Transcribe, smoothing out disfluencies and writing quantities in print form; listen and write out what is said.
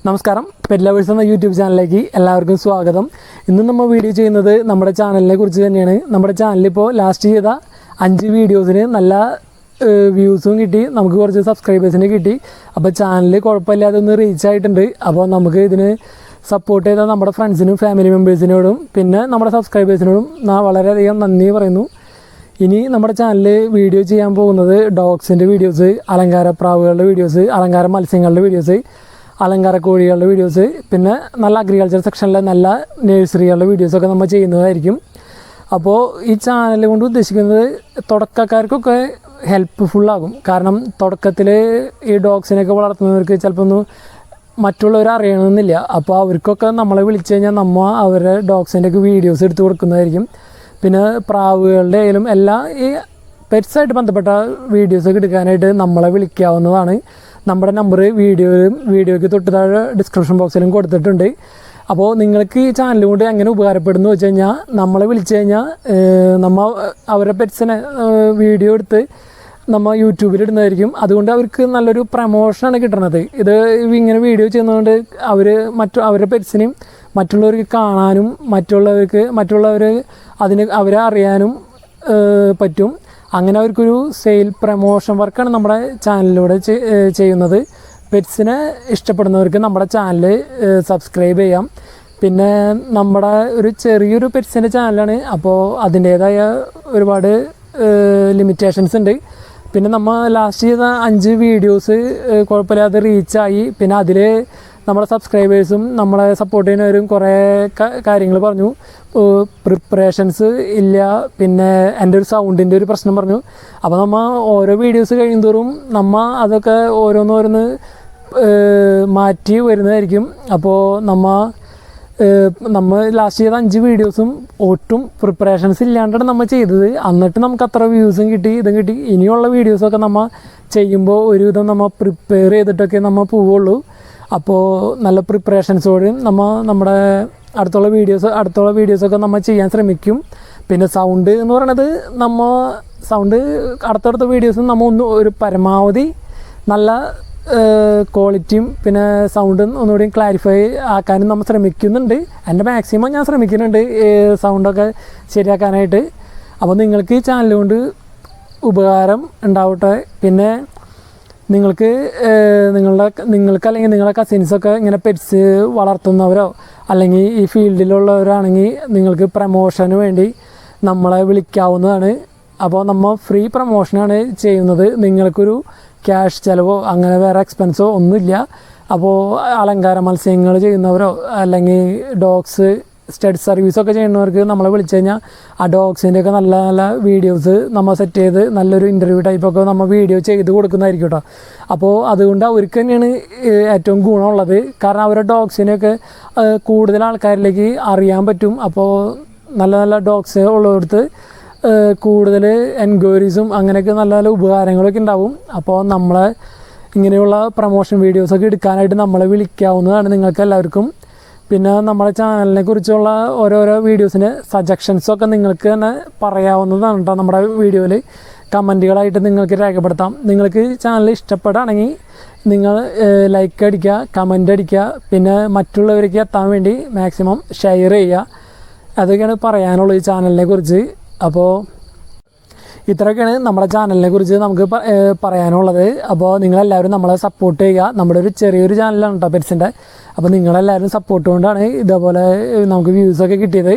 നമസ്കാരം, pet lovers എന്ന YouTube ചാനലിലേക്ക് എല്ലാവർക്കും സ്വാഗതം. ഇന്ന് നമ്മൾ വീഡിയോ ചെയ്യുന്നത് നമ്മുടെ ചാനലിനെ കുറിച്ച് തന്നെയാണ്. നമ്മുടെ ചാനലിപ്പോൾ ലാസ്റ്റ് ചെയ്ത 5 വീഡിയോസിന് നല്ല വ്യൂസും കിട്ടി, നമുക്ക് കുറച്ച് സബ്സ്ക്രൈബേഴ്സിനെ കിട്ടി. അപ്പോൾ ചാനൽ കുഴപ്പമില്ലാതെ ഒന്ന് റീച്ച് ആയിട്ടുണ്ട്. അപ്പോൾ നമുക്ക് ഇതിന് സപ്പോർട്ട് ചെയ്ത നമ്മുടെ ഫ്രണ്ട്സിനും ഫാമിലി മെമ്പേഴ്സിനോടും പിന്നെ നമ്മുടെ സബ്സ്ക്രൈബേഴ്സിനോടും വളരെയധികം നന്ദി പറയുന്നു. ഇനി നമ്മുടെ ചാനലിൽ വീഡിയോ ചെയ്യാൻ പോകുന്നത് ഡോഗ്സിൻ്റെ വീഡിയോസ്, അലങ്കാര പ്രാവുകളുടെ വീഡിയോസ്, അലങ്കാര മത്സ്യങ്ങളുടെ വീഡിയോസ്, അലങ്കാര കോഴികളുടെ വീഡിയോസ്, പിന്നെ നല്ല അഗ്രികൾച്ചർ സെക്ഷനിലെ നല്ല നഴ്സറികളുടെ വീഡിയോസൊക്കെ നമ്മൾ ചെയ്യുന്നതായിരിക്കും. അപ്പോൾ ഈ ചാനൽ കൊണ്ട് ഉദ്ദേശിക്കുന്നത് തുടക്കക്കാർക്കൊക്കെ ഹെൽപ്പ്ഫുള്ളാകും. കാരണം തുടക്കത്തിൽ ഈ ഡോഗ്സിനെയൊക്കെ വളർത്തുന്നവർക്ക് ചിലപ്പോൾ ഒന്നും മറ്റുള്ളവർ അറിയണമെന്നില്ല. അപ്പോൾ അവർക്കൊക്കെ നമ്മളെ വിളിച്ചു കഴിഞ്ഞാൽ നമ്മൾ അവരുടെ ഡോഗ്സിൻ്റെയൊക്കെ വീഡിയോസ് എടുത്ത് കൊടുക്കുന്നതായിരിക്കും. പിന്നെ പ്രാവുകളുടെ ആയാലും എല്ലാ ഈ പെറ്റ്സായിട്ട് ബന്ധപ്പെട്ട വീഡിയോസൊക്കെ എടുക്കാനായിട്ട് നമ്മളെ വിളിക്കാവുന്നതാണ്. നമ്മുടെ നമ്പർ വീഡിയോയ്ക്ക് തൊട്ട് താഴെ ഡിസ്ക്രിപ്ഷൻ ബോക്സിലും കൊടുത്തിട്ടുണ്ട്. അപ്പോൾ നിങ്ങൾക്ക് ഈ ചാനൽ കൊണ്ട് എങ്ങനെ ഉപകാരപ്പെടുന്നു വെച്ച് കഴിഞ്ഞാൽ നമ്മളെ വിളിച്ചു കഴിഞ്ഞാൽ നമ്മൾ അവരുടെ പെറ്റ്സിനെ വീഡിയോ എടുത്ത് നമ്മൾ യൂട്യൂബിലിടുന്നതായിരിക്കും. അതുകൊണ്ട് അവർക്ക് നല്ലൊരു പ്രമോഷനാണ് കിട്ടുന്നത്. ഇത് ഇങ്ങനെ വീഡിയോ ചെയ്യുന്നതുകൊണ്ട് അവരുടെ പെറ്റ്സിനെയും മറ്റുള്ളവർക്ക് കാണാനും മറ്റുള്ളവർ അവരെ അറിയാനും പറ്റും. അങ്ങനെ അവർക്കൊരു സെയിൽ പ്രമോഷൻ വർക്കാണ് നമ്മുടെ ചാനലിലൂടെ ചെയ്യുന്നത്. പെറ്റ്സിനെ ഇഷ്ടപ്പെടുന്നവർക്ക് നമ്മുടെ ചാനൽ സബ്സ്ക്രൈബ് ചെയ്യാം. പിന്നെ നമ്മുടെ ഒരു ചെറിയൊരു പെറ്റ്സിൻ്റെ ചാനലാണ്. അപ്പോൾ അതിൻ്റേതായ ഒരുപാട് ലിമിറ്റേഷൻസ് ഉണ്ട്. പിന്നെ നമ്മൾ ലാസ്റ്റ് ചെയ്ത 5 വീഡിയോസ് കുഴപ്പമില്ലാതെ റീച്ചായി. പിന്നെ അതിൽ നമ്മുടെ സബ്സ്ക്രൈബേഴ്സും നമ്മളെ സപ്പോർട്ട് ചെയ്യുന്നവരും കുറേ കാര്യങ്ങൾ പറഞ്ഞു. പ്രിപ്പറേഷൻസ് ഇല്ല, പിന്നെ എൻ്റെ ഒരു സൗണ്ടിൻ്റെ ഒരു പ്രശ്നം പറഞ്ഞു. അപ്പോൾ നമ്മൾ ഓരോ വീഡിയോസ് കഴിയുന്തോറും നമ്മൾ അതൊക്കെ ഓരോന്നോരോന്ന് മാറ്റി വരുന്നതായിരിക്കും. അപ്പോൾ നമ്മൾ ലാസ്റ്റ് ചെയ്ത 5 വീഡിയോസും ഒട്ടും പ്രിപ്പറേഷൻസ് ഇല്ലാണ്ടാണ് നമ്മൾ ചെയ്തത്. എന്നിട്ട് നമുക്ക് അത്ര വ്യൂസും ഇതും കിട്ടി. ഇനിയുള്ള വീഡിയോസൊക്കെ നമ്മൾ ചെയ്യുമ്പോൾ ഒരുവിധം നമ്മൾ പ്രിപ്പയർ ചെയ്തിട്ടൊക്കെ നമ്മൾ പോവുള്ളൂ. അപ്പോൾ നല്ല പ്രിപ്പറേഷൻസോടും നമ്മുടെ അടുത്തുള്ള വീഡിയോസൊക്കെ നമ്മൾ ചെയ്യാൻ ശ്രമിക്കും. പിന്നെ സൗണ്ട് എന്ന് പറയണത് സൗണ്ട് അടുത്തടുത്ത വീഡിയോസും നമ്മൾ ഒരു പരമാവധി നല്ല ക്വാളിറ്റിയും പിന്നെ സൗണ്ടും ഒന്നുകൂടി ക്ലാരിഫൈ ആക്കാനും നമ്മൾ ശ്രമിക്കുന്നുണ്ട്. എൻ്റെ മാക്സിമം ഞാൻ ശ്രമിക്കുന്നുണ്ട് സൗണ്ടൊക്കെ ശരിയാക്കാനായിട്ട്. അപ്പോൾ നിങ്ങൾക്ക് ഈ ചാനൽ കൊണ്ട് ഉപകാരം ഉണ്ടാവട്ടെ. പിന്നെ നിങ്ങൾക്ക് അല്ലെങ്കിൽ നിങ്ങളുടെ കസിൻസൊക്കെ ഇങ്ങനെ പെറ്റ്സ് വളർത്തുന്നവരോ അല്ലെങ്കിൽ ഈ ഫീൽഡിലുള്ളവരാണെങ്കിൽ നിങ്ങൾക്ക് പ്രമോഷന് വേണ്ടി നമ്മളെ വിളിക്കാവുന്നതാണ്. അപ്പോൾ നമ്മൾ ഫ്രീ പ്രമോഷനാണ് ചെയ്യുന്നത്. നിങ്ങൾക്കൊരു ക്യാഷ് ചിലവോ അങ്ങനെ വേറെ എക്സ്പെൻസോ ഒന്നുമില്ല. അപ്പോൾ അലങ്കാര മത്സ്യങ്ങൾ ചെയ്യുന്നവരോ അല്ലെങ്കിൽ ഡോഗ്സ് സ്റ്റഡ് സർവീസൊക്കെ ചെയ്യുന്നവർക്ക് നമ്മളെ വിളിച്ചു കഴിഞ്ഞാൽ ആ ഡോഗ്സിൻ്റെയൊക്കെ നല്ല നല്ല വീഡിയോസ് നമ്മൾ സെറ്റ് ചെയ്ത് നല്ലൊരു ഇൻ്റർവ്യൂ ടൈപ്പൊക്കെ നമ്മൾ വീഡിയോ ചെയ്ത് കൊടുക്കുന്നതായിരിക്കും കേട്ടോ. അപ്പോൾ അതുകൊണ്ട് അവർക്ക് തന്നെയാണ് ഏറ്റവും ഗുണമുള്ളത്. കാരണം അവരുടെ ഡോഗ്സിനെയൊക്കെ കൂടുതൽ ആൾക്കാരിലേക്ക് അറിയാൻ പറ്റും. അപ്പോൾ നല്ല നല്ല ഡോഗ്സ് ഉള്ളിടത്ത് കൂടുതൽ എൻക്വയറീസും അങ്ങനെയൊക്കെ നല്ല നല്ല ഉപകാരങ്ങളൊക്കെ ഉണ്ടാവും. അപ്പോൾ നമ്മളെ ഇങ്ങനെയുള്ള പ്രമോഷൻ വീഡിയോസൊക്കെ എടുക്കാനായിട്ട് നമ്മളെ വിളിക്കാവുന്നതാണ് നിങ്ങൾക്ക് എല്ലാവർക്കും. പിന്നെ നമ്മുടെ ചാനലിനെ കുറിച്ചുള്ള ഓരോരോ വീഡിയോസിന് സജഷൻസൊക്കെ നിങ്ങൾക്ക് തന്നെ പറയാവുന്നതാണ് കേട്ടോ. നമ്മുടെ വീഡിയോയിൽ കമൻറ്റുകളായിട്ട് നിങ്ങൾക്ക് രേഖപ്പെടുത്താം. നിങ്ങൾക്ക് ചാനൽ ഇഷ്ടപ്പെടുകയാണെങ്കിൽ നിങ്ങൾ ലൈക്ക് അടിക്കുക, കമൻ്റ് അടിക്കുക, പിന്നെ മറ്റുള്ളവർക്ക് എത്താൻ വേണ്ടി മാക്സിമം ഷെയർ ചെയ്യുക. അതൊക്കെയാണ് പറയാനുള്ളത് ഈ ചാനലിനെ കുറിച്ച്. അപ്പോൾ ഇത്രയൊക്കെയാണ് നമ്മുടെ ചാനലിനെ കുറിച്ച് നമുക്ക് പറയാനുള്ളത്. അപ്പോൾ നിങ്ങളെല്ലാവരും നമ്മളെ സപ്പോർട്ട് ചെയ്യുക. നമ്മുടെ ഒരു ചെറിയൊരു ചാനലാണ് കേട്ടോ പെറ്റ്സിൻ്റെ. അപ്പോൾ നിങ്ങളെല്ലാവരും സപ്പോർട്ട് കൊണ്ടാണ് ഇതേപോലെ നമുക്ക് വ്യൂസൊക്കെ കിട്ടിയത്.